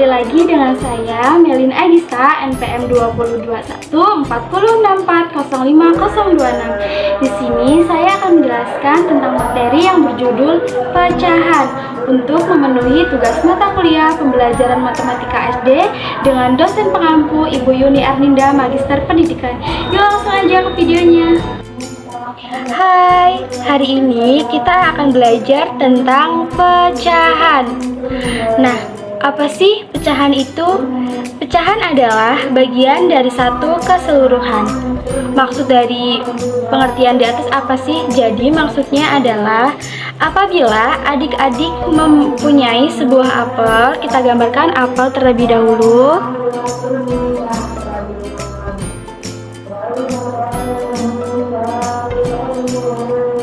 lagi dengan saya Melin Agista, NPM 2021 406405026. Di sini saya akan menjelaskan tentang materi yang berjudul pecahan untuk memenuhi tugas mata kuliah pembelajaran matematika SD dengan dosen pengampu Ibu Yuni Arninda, Magister Pendidikan. Yuk langsung aja ke videonya. Hai, hari ini kita akan belajar tentang pecahan. Nah, apa sih pecahan itu? Pecahan adalah bagian dari satu keseluruhan. Maksud dari pengertian di atas apa sih? Jadi maksudnya adalah apabila adik-adik mempunyai sebuah apel, kita gambarkan apel terlebih dahulu.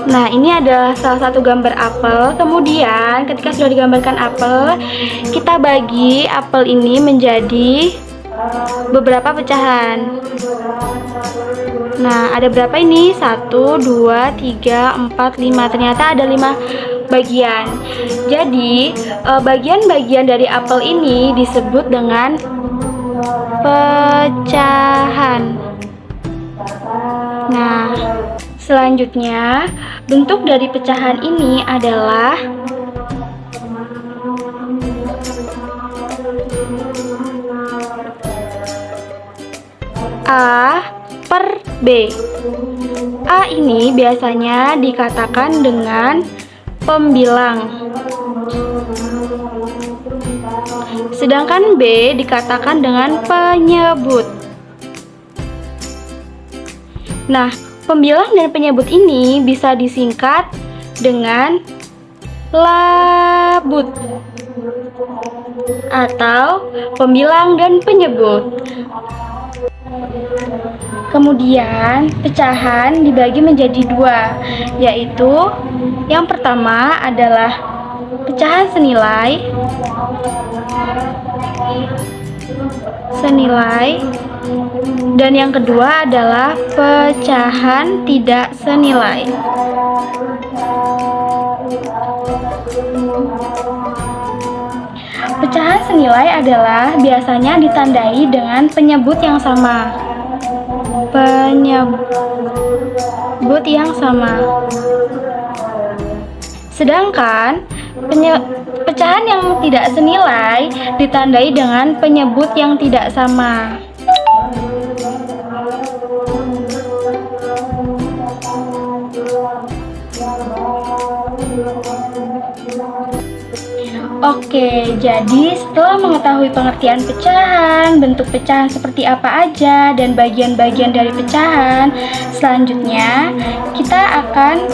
Nah, ini adalah salah satu gambar apel. Kemudian, ketika sudah digambarkan apel, kita bagi apel ini menjadi beberapa pecahan. Nah, ada berapa ini? 1, 2, 3, 4, 5. Ternyata ada 5 bagian. Jadi, bagian-bagian dari apel ini disebut dengan pecahan. Nah, selanjutnya, bentuk dari pecahan ini adalah A per B. A ini biasanya dikatakan dengan pembilang, sedangkan B dikatakan dengan penyebut. Nah, pembilang dan penyebut ini bisa disingkat dengan labut atau pembilang dan penyebut. Kemudian pecahan dibagi menjadi dua, yaitu yang pertama adalah pecahan senilai dan yang kedua adalah pecahan tidak senilai. Pecahan senilai adalah biasanya ditandai dengan penyebut yang sama. Sedangkan pecahan yang tidak senilai ditandai dengan penyebut yang tidak sama. Oke, jadi setelah mengetahui pengertian pecahan, bentuk pecahan seperti apa aja, dan bagian-bagian dari pecahan, selanjutnya kita akan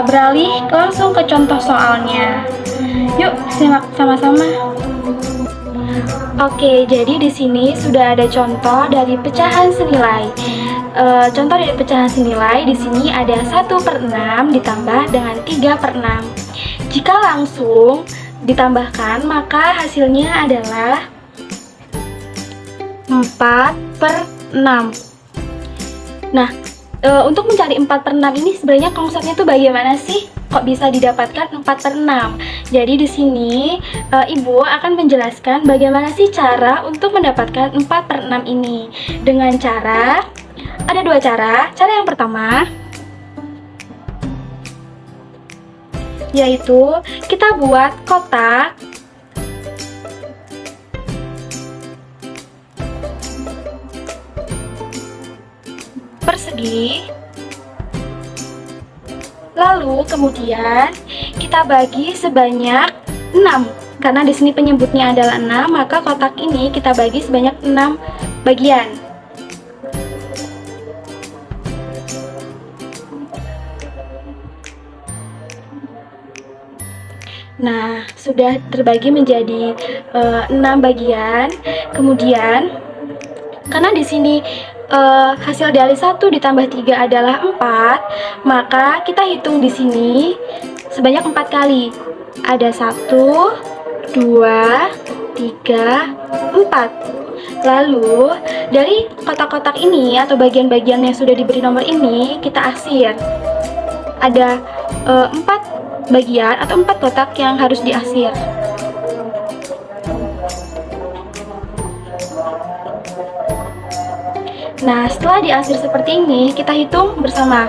beralih langsung ke contoh soalnya. Yuk, simak sama-sama. Oke, jadi di sini sudah ada contoh dari pecahan senilai. Contoh dari pecahan senilai di sini ada 1/6 ditambah dengan 3/6. Jika langsung ditambahkan, maka hasilnya adalah 4/6. Nah, untuk mencari 4/6 ini sebenarnya konsepnya tuh bagaimana sih? Kok bisa didapatkan 4/6? Jadi di sini Ibu akan menjelaskan bagaimana sih cara untuk mendapatkan 4/6 ini. Dengan cara, ada dua cara. Cara yang pertama yaitu kita buat kotak persegi, lalu kemudian kita bagi sebanyak 6. Karena di sini penyebutnya adalah 6, maka kotak ini kita bagi sebanyak 6 bagian. Nah, sudah terbagi menjadi 6 bagian. Kemudian, karena di sini hasil dari 1 ditambah 3 adalah 4, maka kita hitung di sini sebanyak 4 kali. Ada 1, 2, 3, 4. Lalu, dari kotak-kotak ini atau bagian-bagian yang sudah diberi nomor ini, kita akhir. Ada 4 bagian atau 4 kotak yang harus diakhir. Nah, setelah diarsir seperti ini, kita hitung bersama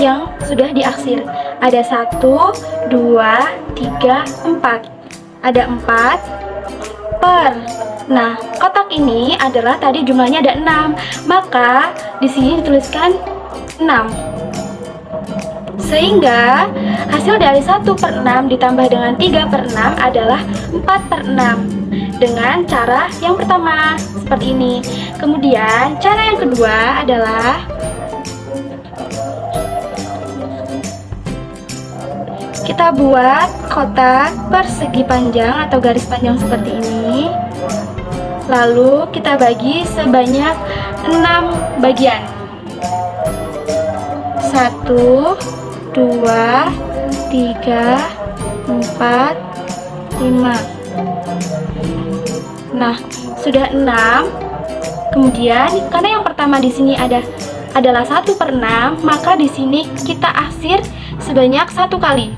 yang sudah diarsir. Ada 1, 2, 3, 4. Ada 4 per. Nah, kotak ini adalah tadi jumlahnya ada 6. Maka di sini dituliskan 6. Sehingga hasil dari 1/6 ditambah dengan 3/6 adalah 4/6 dengan cara yang pertama seperti ini. Kemudian cara yang kedua adalah kita buat kotak persegi panjang atau garis panjang seperti ini. Lalu kita bagi sebanyak 6 bagian. 1, 2, 3, 4, 5. Nah, sudah 6. Kemudian karena yang pertama di sini adalah 1/6, maka di sini kita arsir sebanyak 1 kali.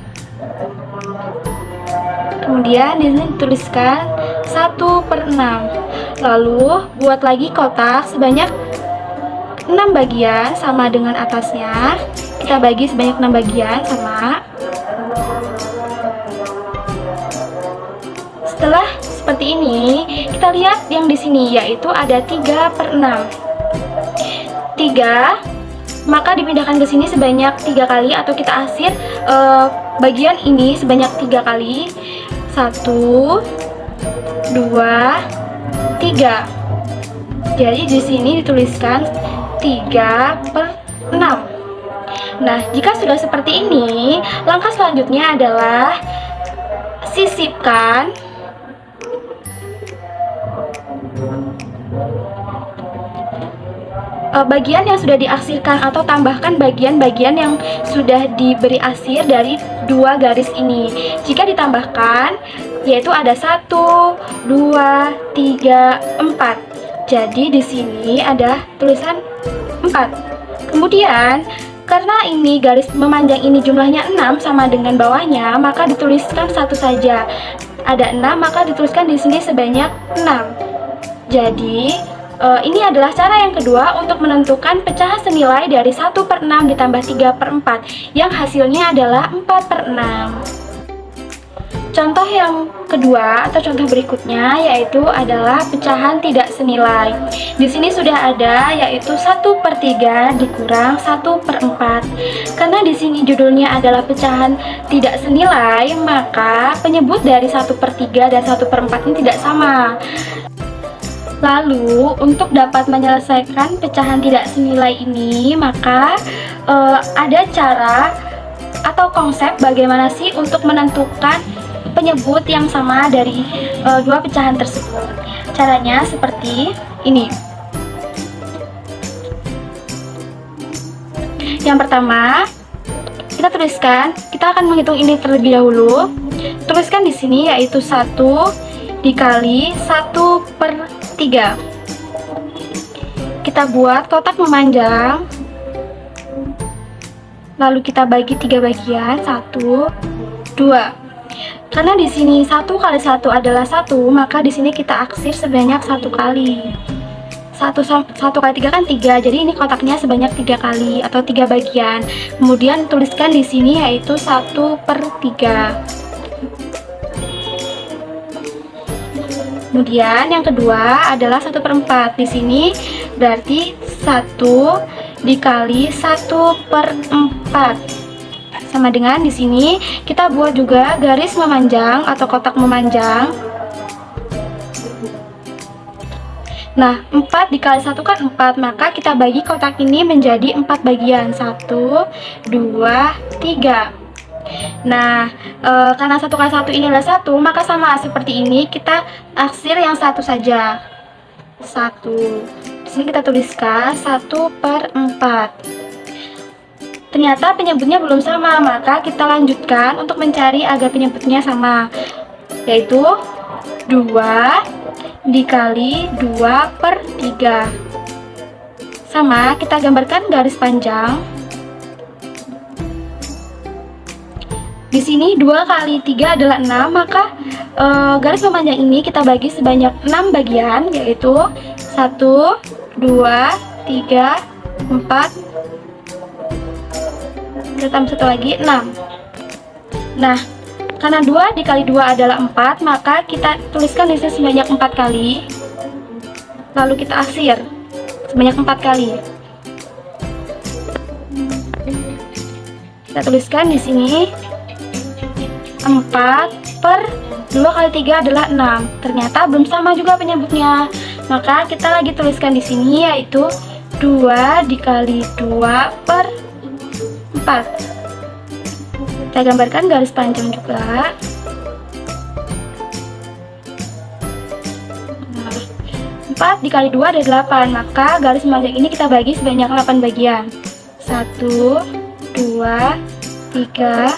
Kemudian di sini dituliskan 1/6. Lalu buat lagi kotak sebanyak 6 bagian sama dengan atasnya. Kita bagi sebanyak 6 bagian sama. Setelah seperti ini, kita lihat yang di sini yaitu ada 3/6. 3, maka dipindahkan ke sini sebanyak 3 kali atau kita arsir bagian ini sebanyak 3 kali. 1, 2, 3. Jadi di sini dituliskan 3/6. Nah, jika sudah seperti ini, langkah selanjutnya adalah sisipkan bagian yang sudah diarsirkan atau tambahkan bagian-bagian yang sudah diberi arsir dari 2 garis ini. Jika ditambahkan, yaitu ada 1, 2, 3, 4. Jadi di sini ada tulisan 4. Kemudian karena ini garis memanjang ini jumlahnya 6 sama dengan bawahnya, maka dituliskan 1 saja. Ada 6, maka dituliskan di sini sebanyak 6. Jadi ini adalah cara yang kedua untuk menentukan pecahan senilai dari 1/6 ditambah 3/4 yang hasilnya adalah 4/6. Contoh yang kedua atau contoh berikutnya yaitu adalah pecahan tidak senilai. Di sini sudah ada yaitu 1/3 dikurang 1/4. Karena di sini judulnya adalah pecahan tidak senilai, maka penyebut dari 1/3 dan 1/4 ini tidak sama. Lalu untuk dapat menyelesaikan pecahan tidak senilai ini, maka ada cara atau konsep bagaimana sih untuk menentukan penyebut yang sama dari 2 pecahan tersebut. Caranya seperti ini. Yang pertama, kita akan menghitung ini terlebih dahulu. Tuliskan di sini yaitu 1 dikali 1/3. Kita buat kotak memanjang. Lalu kita bagi 3 bagian, 1, 2. Karena di sini 1 kali 1 adalah 1, maka di sini kita arsir sebanyak 1 kali. 1 kali 3 kan 3, jadi ini kotaknya sebanyak 3 kali atau 3 bagian. Kemudian tuliskan di sini yaitu 1/3. Kemudian yang kedua adalah 1/4. Di sini berarti 1 dikali 1/4. Sama dengan di sini kita buat juga garis memanjang atau kotak memanjang. Nah, 4 dikali 1 kan 4, maka kita bagi kotak ini menjadi 4 bagian. 1, 2, 3. Nah, karena 1 kali 1 ini adalah 1, maka sama seperti ini kita arsir yang 1 saja. 1. Di sini kita tuliskan 1/4. Ternyata penyebutnya belum sama, maka kita lanjutkan untuk mencari agar penyebutnya sama, yaitu 2 dikali 2/3. Sama, kita gambarkan garis panjang. Di sini 2 kali 3 adalah 6, maka garis memanjang ini kita bagi sebanyak 6 bagian, yaitu 1, 2, 3, 4, kita tambah satu lagi, 6. Nah, karena 2 dikali 2 adalah 4, maka kita tuliskan di sini sebanyak 4 kali. Lalu kita akhir sebanyak 4 kali. Kita tuliskan di sini 4 per 2 kali 3 adalah 6. Ternyata belum sama juga penyebutnya. Maka kita lagi tuliskan di sini yaitu 2 dikali 2 per 4. Kita gambarkan garis panjang juga. Nah, 4 dikali 2 ada 8, maka garis panjang ini kita bagi sebanyak 8 bagian. 1, 2, 3,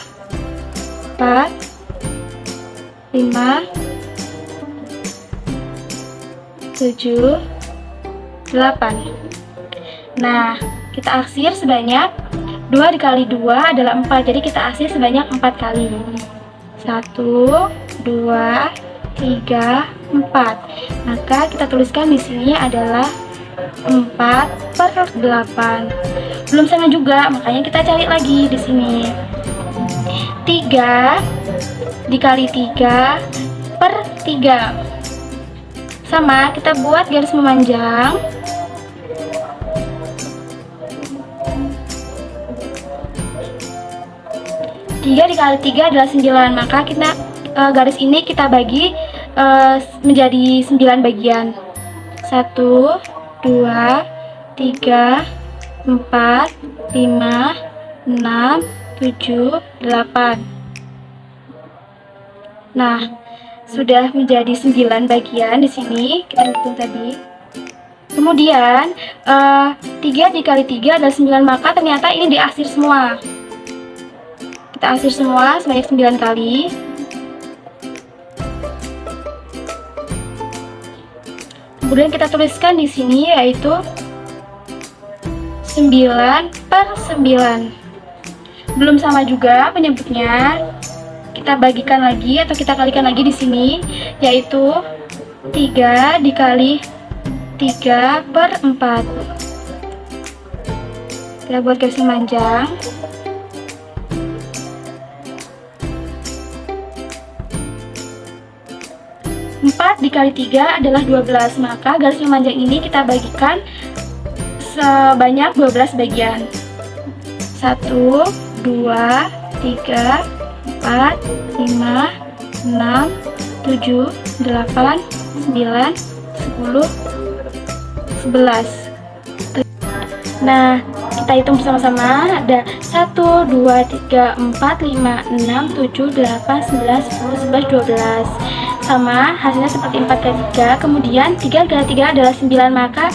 4, 5, 7, 8. Nah, kita akhir sebanyak 2 dikali 2 adalah 4, jadi kita akhir sebanyak 4 kali. 1, 2, 3, 4. Maka kita tuliskan di sini adalah 4 per 8. Belum sama juga, makanya kita cari lagi di sini. 3 dikali 3 per 3. Sama, kita buat garis memanjang. 3 dikali 3 adalah 9, maka kita garis ini kita bagi menjadi 9 bagian. 1, 2, 3, 4, 5, 6, 7, 8. Nah, sudah menjadi 9 bagian di sini, kita hitung tadi. Kemudian 3 dikali 3 adalah 9, maka ternyata ini diakhir semua. Kita akhir semua sebanyak 9 kali. Kemudian kita tuliskan di sini yaitu 9 per 9. Belum sama juga penyebutnya. Kita bagikan lagi atau kita kalikan lagi di sini yaitu 3 dikali 3 per 4. Kita buat garis memanjang. 4 dikali 3 adalah 12, maka garis memanjang ini kita bagikan sebanyak 12 bagian. 1, 2, 3, 4, 5, 6, 7, 8, 9, 10, 11. Nah, kita hitung bersama-sama. Ada 1, 2, 3, 4, 5, 6, 7, 8, 9, 10, 11, 12. Sama, hasilnya seperti 4 kali 3. Kemudian 3 kali 3 adalah 9, maka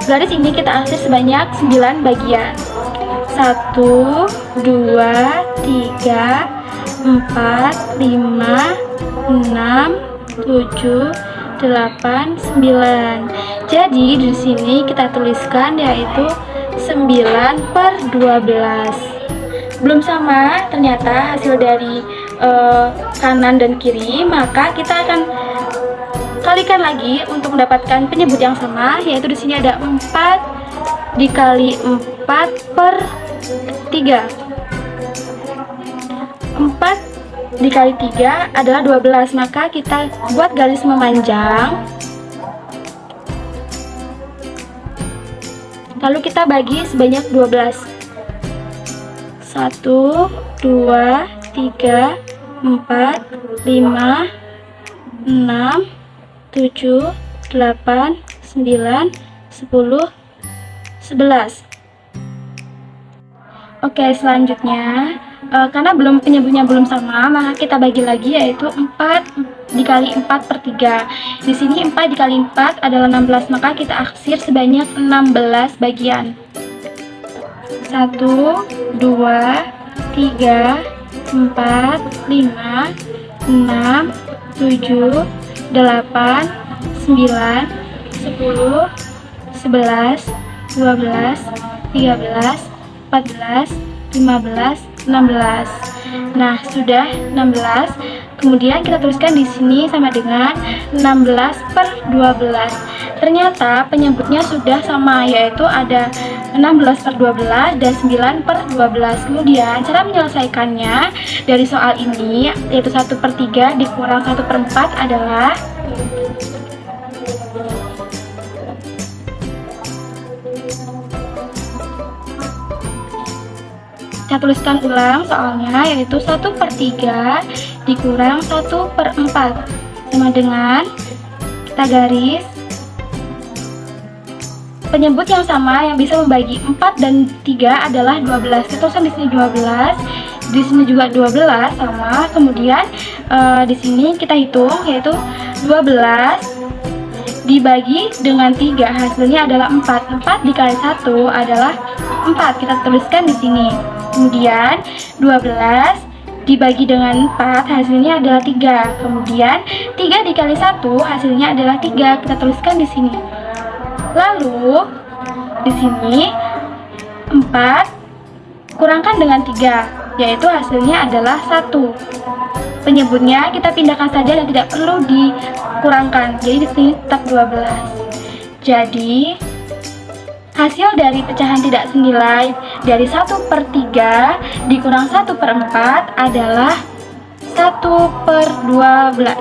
garis ini kita akhir sebanyak 9 bagian. 1, 2, 3, 4, 5, 6, 7, 8, 9. Jadi di sini kita tuliskan yaitu 9 per 12. Belum sama ternyata hasil dari kanan dan kiri, maka kita akan kalikan lagi untuk mendapatkan penyebut yang sama, yaitu di sini ada 4 dikali 4 per 3. 4 dikali 3 adalah 12, maka kita buat garis memanjang. Lalu kita bagi sebanyak 12. 1, 2, 3, 4, 5, 6, 7, 8, 9, 10, 11. Oke, selanjutnya karena penyebutnya belum sama, maka kita bagi lagi yaitu 4 dikali 4 per 3. Di sini 4 dikali 4 adalah 16, maka kita akhir sebanyak 16 bagian. 1, 2, 3, 4, 5, 6, 7, 8, 9, 10, 11, 12, 13, 14, 15, 16. Nah, sudah 16. Kemudian kita tuliskan di sini sama dengan 16 per 12. Ternyata penyebutnya sudah sama, yaitu ada 16/12 dan 9/12. Kemudian cara menyelesaikannya dari soal ini, yaitu 1/3 dikurang 1/4 adalah kita tuliskan ulang soalnya, yaitu 1/3 dikurang 1/4 sama dengan kita garis penyebut yang sama yang bisa membagi 4 dan 3 adalah 12. Kita tuliskan di sini 12, di sini juga 12 sama. Kemudian di sini kita hitung, yaitu 12 dibagi dengan 3 hasilnya adalah 4. 4 dikali 1 adalah 4. Kita tuliskan di sini. Kemudian 12 dibagi dengan 4 hasilnya adalah 3. Kemudian 3 dikali 1 hasilnya adalah 3. Kita tuliskan di sini. Lalu di sini 4 kurangkan dengan 3, yaitu hasilnya adalah 1. Penyebutnya kita pindahkan saja dan tidak perlu dikurangkan. Jadi di sini tetap 12. Jadi hasil dari pecahan tidak senilai dari 1/3 dikurang 1/4 adalah 1/12.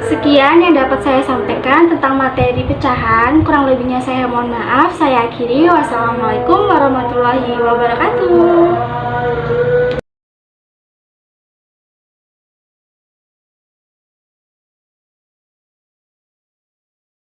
Sekian yang dapat saya sampaikan tentang materi pecahan. Kurang lebihnya saya mohon maaf. Saya akhiri. Wassalamualaikum warahmatullahi wabarakatuh.